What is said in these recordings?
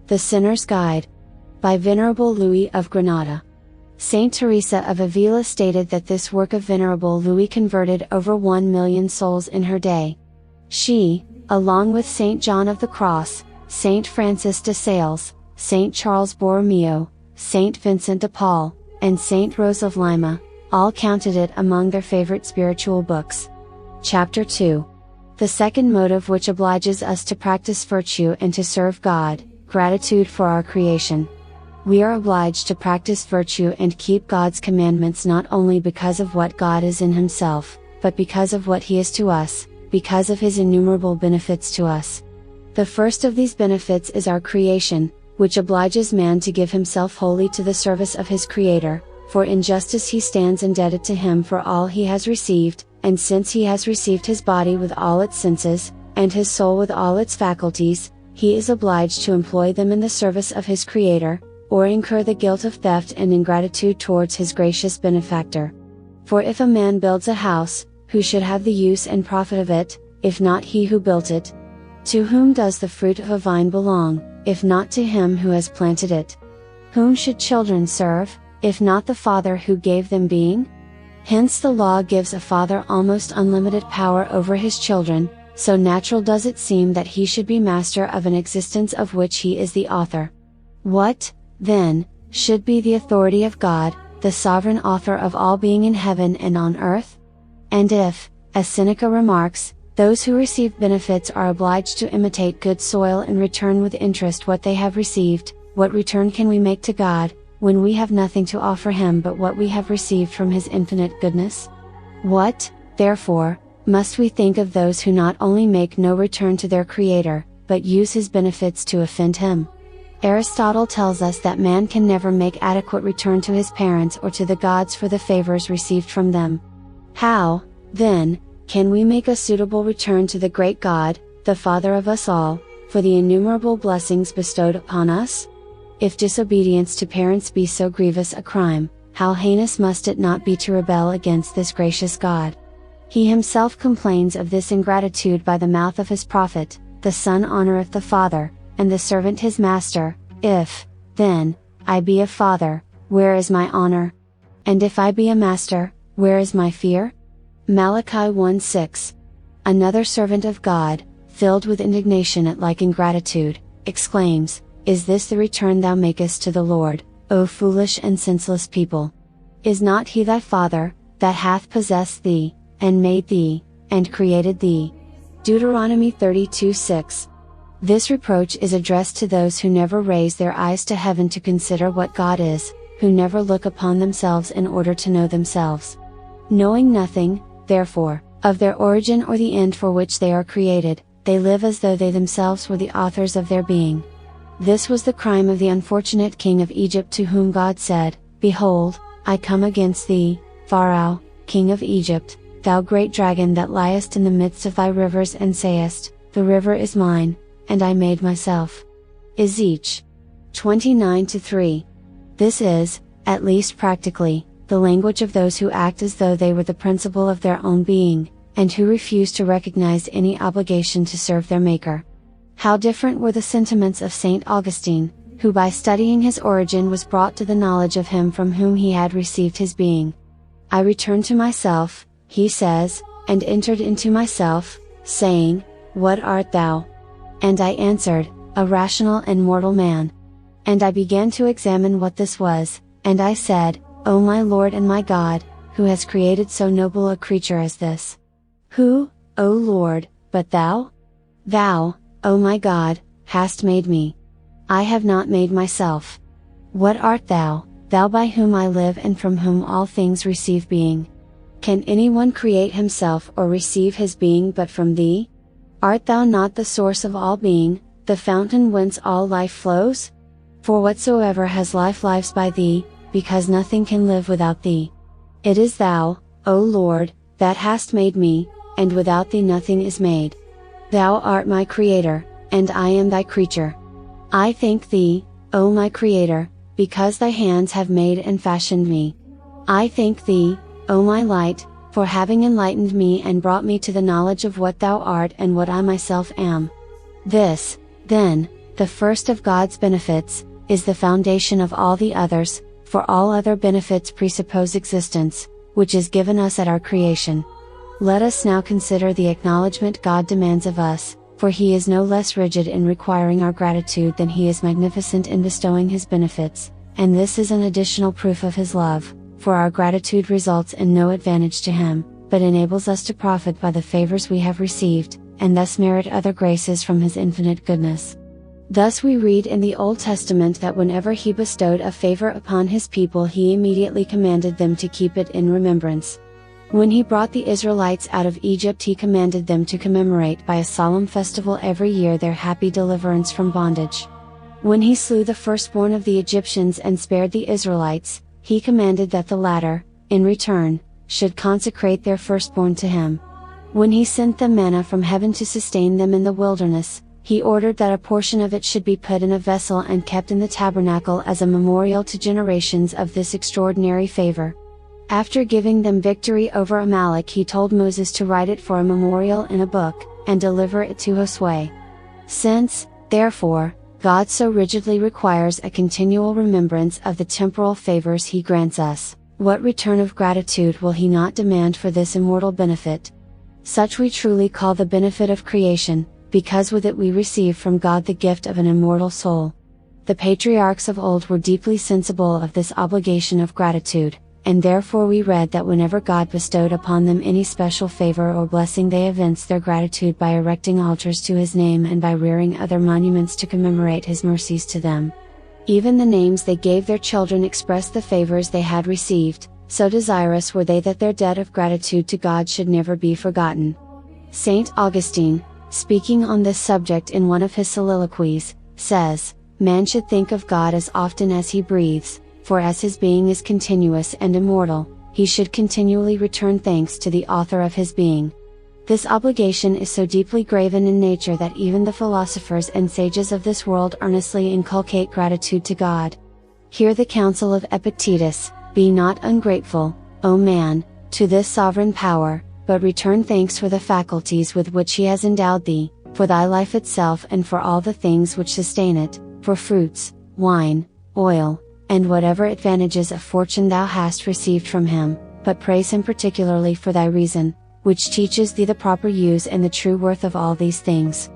The Sinner's Guide. By Venerable Louis of Granada. Saint Teresa of Avila stated that this work of Venerable Louis converted over 1 million souls in her day. She, along with Saint John of the Cross, Saint Francis de Sales, Saint Charles Borromeo, Saint Vincent de Paul, and Saint Rose of Lima, all counted it among their favorite spiritual books. Chapter 2. The second motive which obliges us to practice virtue and to serve God, gratitude for our creation. We are obliged to practice virtue and keep God's commandments not only because of what God is in Himself, but because of what He is to us, because of His innumerable benefits to us. The first of these benefits is our creation, which obliges man to give himself wholly to the service of his Creator, for in justice he stands indebted to Him for all he has received, and since he has received his body with all its senses, and his soul with all its faculties, he is obliged to employ them in the service of his Creator, or incur the guilt of theft and ingratitude towards his gracious benefactor. For if a man builds a house, who should have the use and profit of it, if not he who built it? To whom does the fruit of a vine belong, if not to him who has planted it? Whom should children serve, if not the Father who gave them being? Hence the law gives a father almost unlimited power over his children, so natural does it seem that he should be master of an existence of which he is the author. What, then, should be the authority of God, the sovereign author of all being in heaven and on earth? And if, as Seneca remarks, those who receive benefits are obliged to imitate good soil and return with interest what they have received, what return can we make to God, when we have nothing to offer Him but what we have received from His infinite goodness? What, therefore, must we think of those who not only make no return to their Creator, but use His benefits to offend Him? Aristotle tells us that man can never make adequate return to his parents or to the gods for the favors received from them. How, then, can we make a suitable return to the great God, the Father of us all, for the innumerable blessings bestowed upon us? If disobedience to parents be so grievous a crime, how heinous must it not be to rebel against this gracious God? He Himself complains of this ingratitude by the mouth of His prophet: the son honoreth the father, and the servant his master. If, then, I be a father, where is my honor? And if I be a master, where is my fear? Malachi 1:6. Another servant of God, filled with indignation at like ingratitude, exclaims, "Is this the return thou makest to the Lord, O foolish and senseless people? Is not He thy Father, that hath possessed thee, and made thee, and created thee?" Deuteronomy 32:6. This reproach is addressed to those who never raise their eyes to heaven to consider what God is, who never look upon themselves in order to know themselves. Knowing nothing, therefore, of their origin or the end for which they are created, they live as though they themselves were the authors of their being. This was the crime of the unfortunate king of Egypt, to whom God said, "Behold, I come against thee, Pharaoh, king of Egypt, thou great dragon that liest in the midst of thy rivers, and sayest, The river is mine, and I made myself." Ezech. 29-3. This is, at least practically, the language of those who act as though they were the principle of their own being, and who refuse to recognize any obligation to serve their Maker. How different were the sentiments of Saint Augustine, who by studying his origin was brought to the knowledge of Him from whom he had received his being. "I returned to myself," he says, "and entered into myself, saying, What art thou? And I answered, A rational and mortal man. And I began to examine what this was, and I said, O my Lord and my God, who has created so noble a creature as this? Who, O Lord, but Thou? Thou, O my God, hast made me. I have not made myself. What art Thou, Thou by whom I live and from whom all things receive being? Can anyone create himself or receive his being but from Thee? Art Thou not the source of all being, the fountain whence all life flows? For whatsoever has life lives by Thee, because nothing can live without Thee. It is Thou, O Lord, that hast made me, and without Thee nothing is made. Thou art my Creator, and I am Thy creature. I thank Thee, O my Creator, because Thy hands have made and fashioned me. I thank Thee, O my Light, for having enlightened me and brought me to the knowledge of what Thou art and what I myself am. This, then, The first of God's benefits, is the foundation of all the others, for all other benefits presuppose existence, which is given us at our creation. Let us now consider the acknowledgement God demands of us, for He is no less rigid in requiring our gratitude than He is magnificent in bestowing His benefits, and this is an additional proof of His love, for our gratitude results in no advantage to Him, but enables us to profit by the favors we have received, and thus merit other graces from His infinite goodness. Thus we read in the Old Testament that whenever He bestowed a favor upon His people He immediately commanded them to keep it in remembrance. When He brought the Israelites out of Egypt He commanded them to commemorate by a solemn festival every year their happy deliverance from bondage. When He slew the firstborn of the Egyptians and spared the Israelites, He commanded that the latter, in return, should consecrate their firstborn to Him. When He sent them manna from heaven to sustain them in the wilderness, He ordered that a portion of it should be put in a vessel and kept in the tabernacle as a memorial to generations of this extraordinary favor. After giving them victory over Amalek He told Moses to write it for a memorial in a book, and deliver it to Josue. Since, therefore, God so rigidly requires a continual remembrance of the temporal favors He grants us, what return of gratitude will He not demand for this immortal benefit? Such we truly call the benefit of creation, because with it we receive from God the gift of an immortal soul. The patriarchs of old were deeply sensible of this obligation of gratitude, and therefore we read that whenever God bestowed upon them any special favor or blessing they evinced their gratitude by erecting altars to His name and by rearing other monuments to commemorate His mercies to them. Even the names they gave their children expressed the favors they had received, so desirous were they that their debt of gratitude to God should never be forgotten. Saint Augustine, speaking on this subject in one of his soliloquies, says, "Man should think of God as often as he breathes, for as his being is continuous and immortal, he should continually return thanks to the author of his being." This obligation is so deeply graven in nature that even the philosophers and sages of this world earnestly inculcate gratitude to God. Hear the counsel of Epictetus: "Be not ungrateful, O man, to this sovereign power, but return thanks for the faculties with which He has endowed thee, for thy life itself and for all the things which sustain it, for fruits, wine, oil, and whatever advantages of fortune thou hast received from Him, but praise Him particularly for thy reason, which teaches thee the proper use and the true worth of all these things."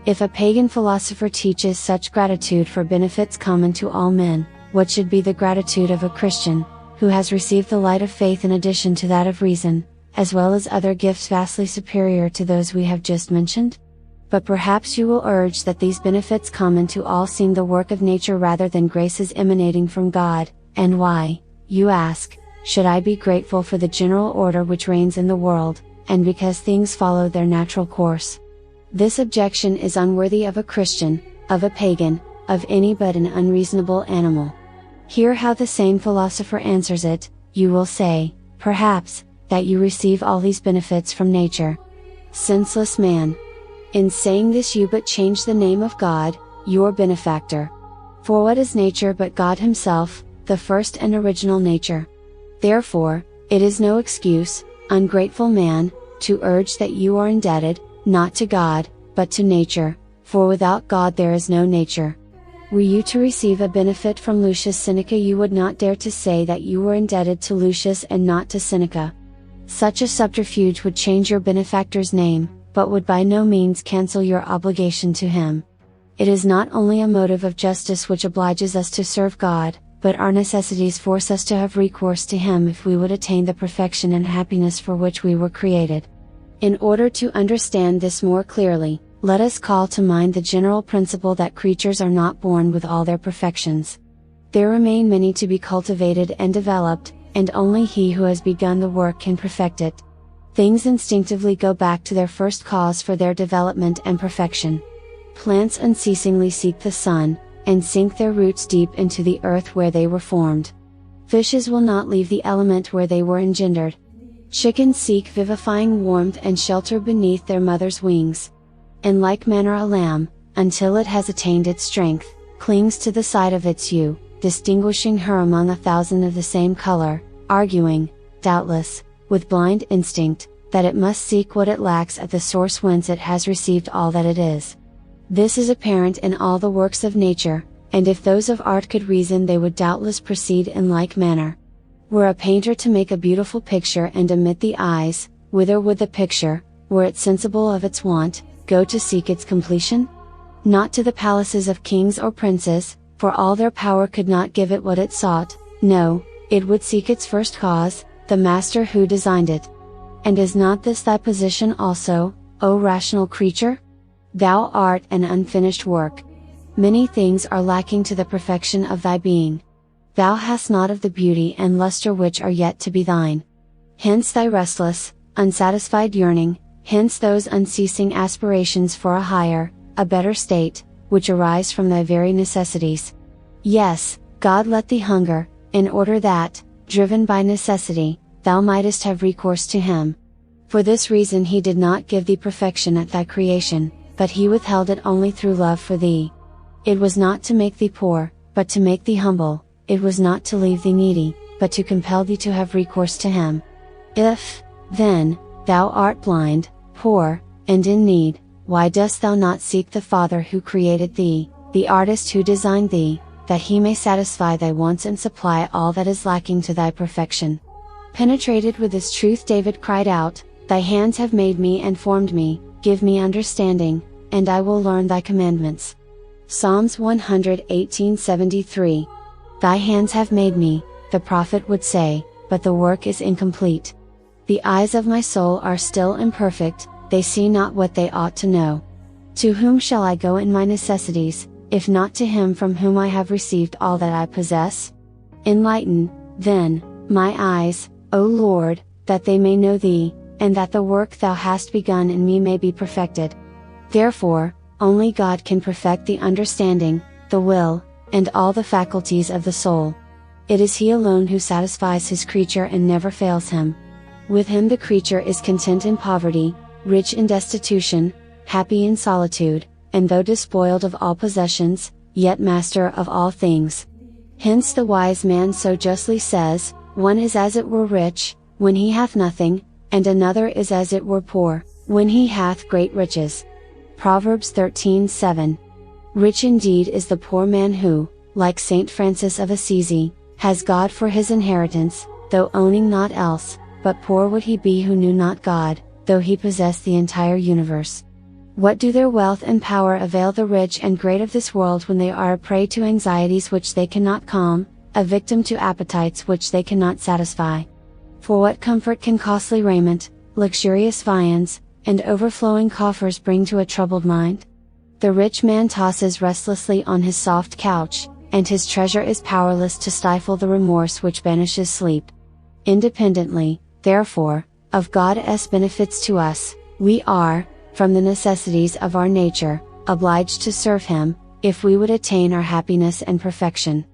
If a pagan philosopher teaches such gratitude for benefits common to all men, what should be the gratitude of a Christian, who has received the light of faith in addition to that of reason, as well as other gifts vastly superior to those we have just mentioned? But perhaps you will urge that these benefits common to all seem the work of nature rather than graces emanating from God, and why, you ask, should I be grateful for the general order which reigns in the world, and because things follow their natural course? This objection is unworthy of a Christian, of a pagan, of any but an unreasonable animal. Hear how the same philosopher answers it: you will say, perhaps, that you receive all these benefits from nature. Senseless man! In saying this you but change the name of God, your benefactor. For what is nature but God Himself, the first and original nature? Therefore, it is no excuse, ungrateful man, to urge that you are indebted, not to God, but to nature, for without God there is no nature. Were you to receive a benefit from Lucius Seneca you would not dare to say that you were indebted to Lucius and not to Seneca. Such a subterfuge would change your benefactor's name, but would by no means cancel your obligation to him. It is not only a motive of justice which obliges us to serve God, but our necessities force us to have recourse to Him if we would attain the perfection and happiness for which we were created. In order to understand this more clearly, let us call to mind the general principle that creatures are not born with all their perfections. There remain many to be cultivated and developed, and only He who has begun the work can perfect it. Things instinctively go back to their first cause for their development and perfection. Plants unceasingly seek the sun, and sink their roots deep into the earth where they were formed. Fishes will not leave the element where they were engendered. Chickens seek vivifying warmth and shelter beneath their mother's wings. In like manner a lamb, until it has attained its strength, clings to the side of its ewe, distinguishing her among 1,000 of the same color, arguing, doubtless, with blind instinct, that it must seek what it lacks at the source whence it has received all that it is. This is apparent in all the works of nature, and if those of art could reason they would doubtless proceed in like manner. Were a painter to make a beautiful picture and omit the eyes, whither would the picture, were it sensible of its want, go to seek its completion? Not to the palaces of kings or princes, for all their power could not give it what it sought, no, it would seek its first cause, the master who designed it. And is not this thy position also, O rational creature? Thou art an unfinished work. Many things are lacking to the perfection of thy being. Thou hast not of the beauty and luster which are yet to be thine. Hence thy restless, unsatisfied yearning, hence those unceasing aspirations for a higher, a better state, which arise from thy very necessities. Yes, God let thee hunger, in order that, driven by necessity, thou mightest have recourse to Him. For this reason He did not give thee perfection at thy creation, but He withheld it only through love for thee. It was not to make thee poor, but to make thee humble, it was not to leave thee needy, but to compel thee to have recourse to Him. If, then, thou art blind, poor, and in need, why dost thou not seek the Father who created thee, the artist who designed thee, that He may satisfy thy wants and supply all that is lacking to thy perfection? Penetrated with this truth, David cried out, Thy hands have made me and formed me, give me understanding, and I will learn thy commandments. Psalms 118:73. Thy hands have made me, the prophet would say, but the work is incomplete. The eyes of my soul are still imperfect, they see not what they ought to know. To whom shall I go in my necessities, if not to Him from whom I have received all that I possess? Enlighten, then, my eyes, O Lord, that they may know Thee, and that the work Thou hast begun in me may be perfected. Therefore, only God can perfect the understanding, the will, and all the faculties of the soul. It is He alone who satisfies His creature and never fails him. With Him the creature is content in poverty, rich in destitution, happy in solitude, and though despoiled of all possessions, yet master of all things. Hence the wise man so justly says, one is as it were rich, when he hath nothing, and another is as it were poor, when he hath great riches. Proverbs 13:7. Rich indeed is the poor man who, like Saint Francis of Assisi, has God for his inheritance, though owning naught else, but poor would he be who knew not God, though he possessed the entire universe. What do their wealth and power avail the rich and great of this world when they are a prey to anxieties which they cannot calm, a victim to appetites which they cannot satisfy? For what comfort can costly raiment, luxurious viands, and overflowing coffers bring to a troubled mind? The rich man tosses restlessly on his soft couch, and his treasure is powerless to stifle the remorse which banishes sleep. Independently, therefore, of God's benefits to us, we are, from the necessities of our nature, obliged to serve Him, if we would attain our happiness and perfection.